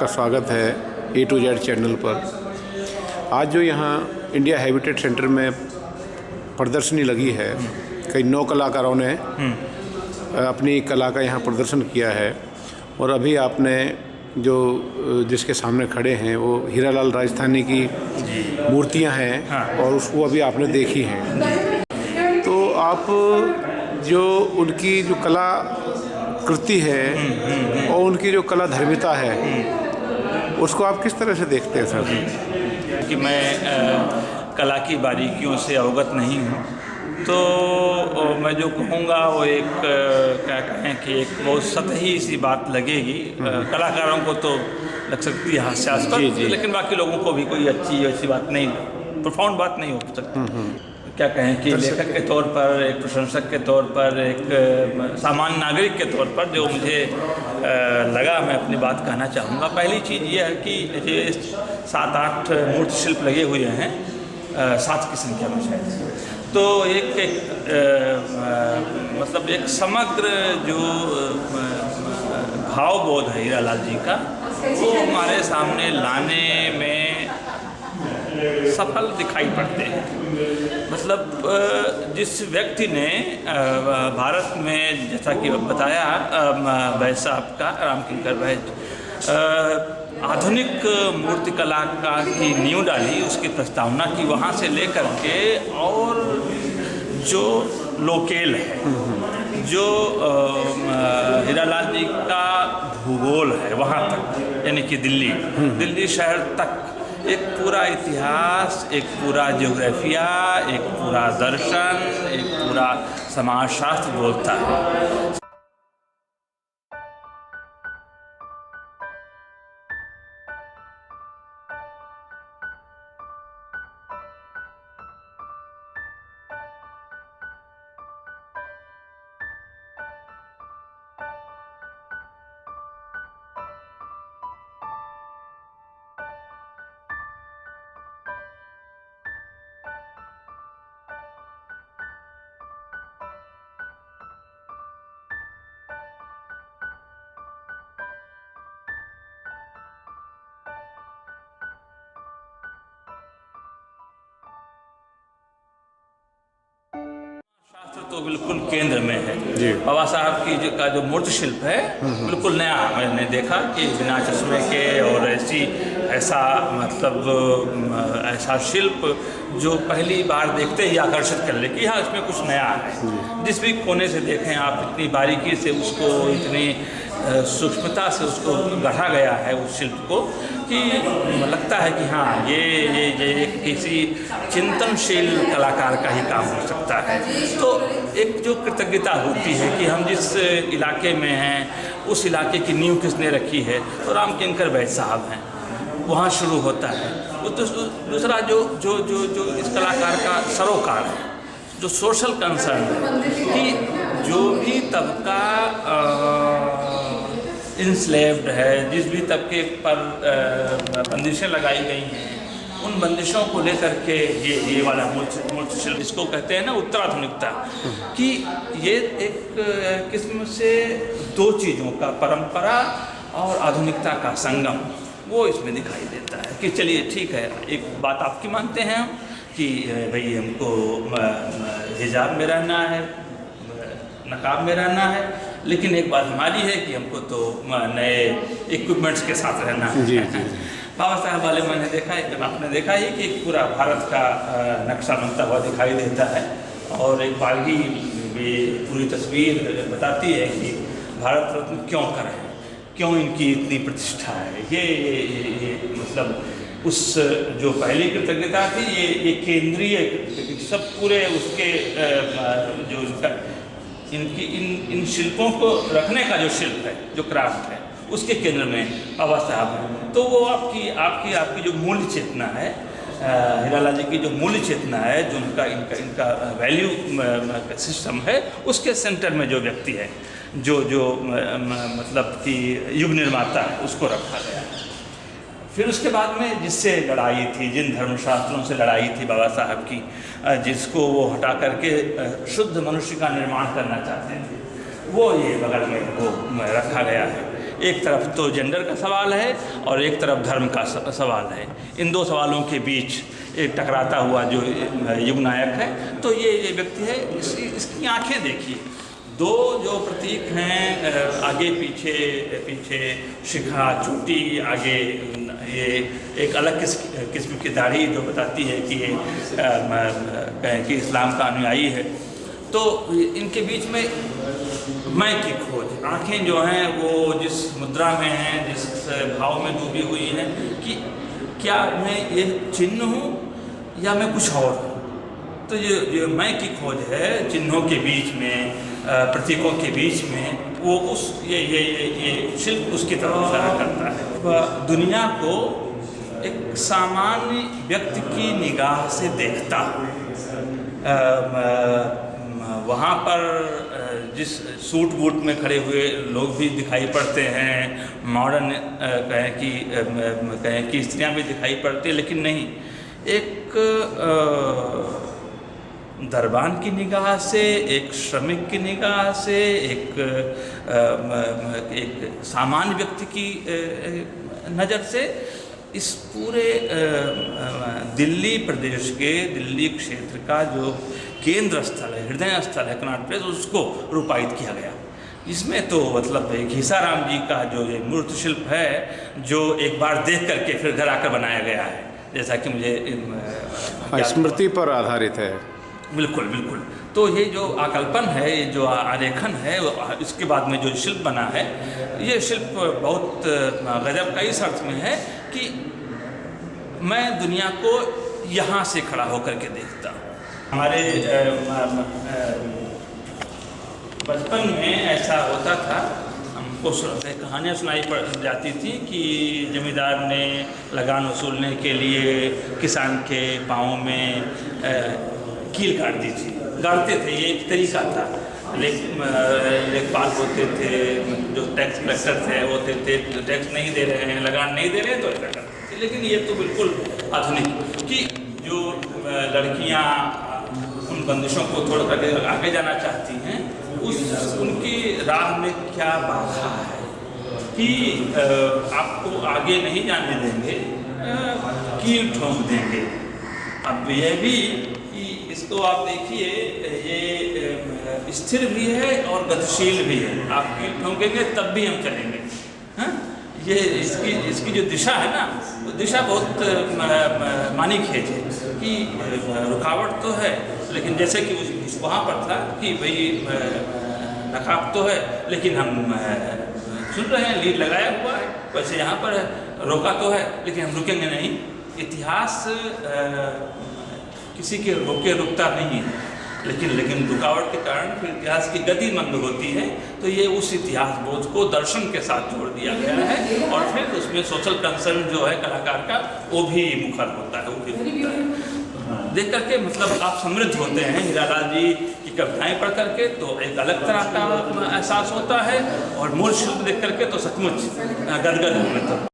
आपका स्वागत है A to Z चैनल पर। आज जो यहाँ इंडिया हैबिटेट सेंटर में प्रदर्शनी लगी है, कई 9 कलाकारों ने अपनी कला का यहाँ प्रदर्शन किया है। और अभी आपने जो जिसके सामने खड़े हैं वो हीरालाल राजस्थानी की मूर्तियाँ हैं। हाँ। और उसको अभी आपने देखी हैं, तो आप जो उनकी जो कला कृति है और उनकी जो कला धर्मिता है उसको आप किस तरह से देखते हैं सर? कि मैं कला की बारीकियों से अवगत नहीं हूँ, तो मैं जो कहूँगा वो एक क्या कहें कि एक बहुत सतही सी बात लगेगी। कलाकारों को तो लग सकती है हास्यास्पद, लेकिन बाकी लोगों को भी कोई अच्छी ऐसी बात नहीं, प्रोफाउंड बात नहीं हो सकती। क्या कहें कि लेखक के तौर पर, एक प्रशंसक के तौर पर, एक सामान्य नागरिक के तौर पर जो मुझे लगा, मैं अपनी बात कहना चाहूँगा। पहली चीज़ ये है कि ये 7-8 मूर्ति शिल्प लगे हुए हैं, 7 की संख्या में शायद। तो मतलब एक समग्र जो भावबोध है हीरालाल जी का, वो हमारे सामने लाने में सफल दिखाई पड़ते हैं। मतलब जिस व्यक्ति ने भारत में, जैसा कि बताया वैद साहब का, रामकिंकर वैद, आधुनिक मूर्तिकला का की नींव डाली, उसकी प्रस्तावना की, वहाँ से लेकर के और जो लोकेल है, जो हीरालाल जी का भूगोल है वहाँ तक, यानी कि दिल्ली शहर तक एक पूरा इतिहास, एक पूरा ज्योग्राफिया, एक पूरा दर्शन, एक पूरा समाजशास्त्र बोलता है। तो बिल्कुल केंद्र में है। बाबा साहब की का जो मूर्ति शिल्प है बिल्कुल नया मैंने देखा कि बिना चश्मे के और ऐसा मतलब ऐसा शिल्प जो पहली बार देखते ही आकर्षित कर ले कि हाँ इसमें कुछ नया है। जिस भी कोने से देखें आप, इतनी बारीकी से उसको, इतनी सूक्ष्मता से उसको गढ़ा गया है उस शिल्प को, कि लगता है कि हाँ ये किसी चिंतनशील कलाकार का ही काम हो सकता है। तो एक जो कृतज्ञता होती है कि हम जिस इलाके में हैं उस इलाके की नींव किसने रखी है, तो रामकिंकर वैद साहब हैं, वहाँ शुरू होता है। तो दूसरा जो इस कलाकार का सरोकार है, जो सोशल कंसर्न है, कि जो भी तबका इंस्लेव्ड है, जिस भी तबके पर बंदिशें लगाई गई हैं, उन बंदिशों को लेकर के ये वाला मूर्ति शिल्प, इसको कहते हैं ना उत्तराधुनिकता, कि ये एक किस्म से 2 चीज़ों का, परंपरा और आधुनिकता का संगम, वो इसमें दिखाई देता है। कि चलिए ठीक है, एक बात आपकी मानते हैं हम कि भाई हमको हिजाब में रहना है, नकाब में रहना है, लेकिन एक बात हमारी है कि हमको तो नए इक्विपमेंट्स के साथ रहना है। बाबा साहब वाले मैंने देखा है, आपने देखा ही कि पूरा भारत का नक्शा बनता हुआ दिखाई देता है, और एक बारगी पूरी तस्वीर बताती है कि भारत रत्न क्यों करें, क्यों इनकी इतनी प्रतिष्ठा है। ये मतलब उस जो पहली कृतज्ञता थी, ये केंद्रीय सब पूरे उसके जो इन शिल्पों को रखने का जो शिल्प है, जो क्राफ्ट है, उसके केंद्र में बाबा साहब हैं। तो वो आपकी जो मूल्य चेतना है, हीरालाल जी की जो मूल्य चेतना है, जो इनका वैल्यू सिस्टम है, उसके सेंटर में जो व्यक्ति है, जो मतलब कि युग निर्माता है, उसको रखा गया है। फिर उसके बाद में जिससे लड़ाई थी, जिन धर्मशास्त्रों से लड़ाई थी बाबा साहब की, जिसको वो हटा करके शुद्ध मनुष्य का निर्माण करना चाहते थे, वो ये बगल में वो रखा गया है। एक तरफ तो जेंडर का सवाल है और एक तरफ धर्म का सवाल है। इन दो सवालों के बीच एक टकराता हुआ जो युग नायक है, तो ये व्यक्ति है। इसकी आंखें देखिए, दो जो प्रतीक हैं, आगे पीछे शिखा, चोटी, आगे ये एक अलग किस्म की दाढ़ी जो बताती है कि ये कहें कि इस्लाम का अनुयायी है। तो इनके बीच में मैं की खोज, आंखें जो हैं वो जिस मुद्रा में हैं, जिस भाव में डूबी हुई हैं कि क्या मैं ये चिन्ह हूँ या मैं कुछ और हूँ। तो ये मैं की खोज है, चिन्हों के बीच में, प्रतीकों के बीच में, वो उस ये शिल्प उसकी तरफ इशारा करता है। दुनिया को एक सामान्य व्यक्ति की निगाह से देखता, वहाँ पर जिस सूट बूट में खड़े हुए लोग भी दिखाई पड़ते हैं, मॉडर्न कहें कि स्त्रियाँ भी दिखाई पड़ती हैं, लेकिन नहीं, एक दरबान की निगाह से, एक श्रमिक की निगाह से, एक सामान्य व्यक्ति की नज़र से इस पूरे दिल्ली प्रदेश के, दिल्ली क्षेत्र का जो केंद्र स्थल है, हृदय स्थल है कनॉट प्लेस, उसको रूपायित किया गया। इसमें तो मतलब घीसाराम जी का जो ये मूर्त शिल्प है, जो एक बार देख करके फिर घर आकर बनाया गया है, जैसा कि मुझे स्मृति पर आधारित है। बिल्कुल बिल्कुल। तो ये जो आकल्पन है, ये जो आरेखन है, इसके बाद में जो शिल्प बना है, ये शिल्प बहुत गजब का इस अर्थ में है कि मैं दुनिया को यहाँ से खड़ा होकर के देखता हूँ। हमारे बचपन में ऐसा होता था, हमको कहानियाँ सुनाई जाती थी कि जमींदार ने लगान वसूलने के लिए किसान के पाँव में कील काट दी थी, गाड़ते थे, ये एक तरीका था। लेखपाल होते थे, जो टैक्स कलेक्टर थे होते थे, जो टैक्स नहीं दे रहे हैं, लगान नहीं दे रहे हैं, तो ऐसा करते थे। लेकिन ये तो बिल्कुल आधुनिक कि जो लड़कियाँ उन बंदिशों को छोड़ करके आगे जाना चाहती हैं, उनकी राह में क्या बाधा है कि आपको आगे नहीं जाने देंगे, कील ठोंक देंगे। अब यह भी कि इसको आप देखिए, ये स्थिर भी है और गतिशील भी है। आप कील ठोंकेंगे तब भी हम चलेंगे। हाँ, ये इसकी जो दिशा है ना, वो दिशा बहुत मानी खेज है कि रुकावट तो है, लेकिन जैसे कि वहाँ पर था कि भाई नकाब तो है, लेकिन हम सुन रहे हैं, लीड लगाया हुआ है, वैसे यहाँ पर है, रोका तो है, लेकिन हम रुकेंगे नहीं। इतिहास किसी के रोके रुकता नहीं है, लेकिन रुकावट के कारण फिर इतिहास की गति मंद होती है। तो ये उस इतिहास बोझ को दर्शन के साथ जोड़ दिया गया है, और फिर उसमें सोशल कंसर्न जो है कलाकार का, वो भी मुखर होता है, वो भी होता है। देख करके मतलब आप समृद्ध होते हैं हीरालाल जी की कविताएं पढ़ करके, तो एक अलग तरह का एहसास होता है, और मूल शिल्प देख करके तो सचमुच गदगद होते हैं।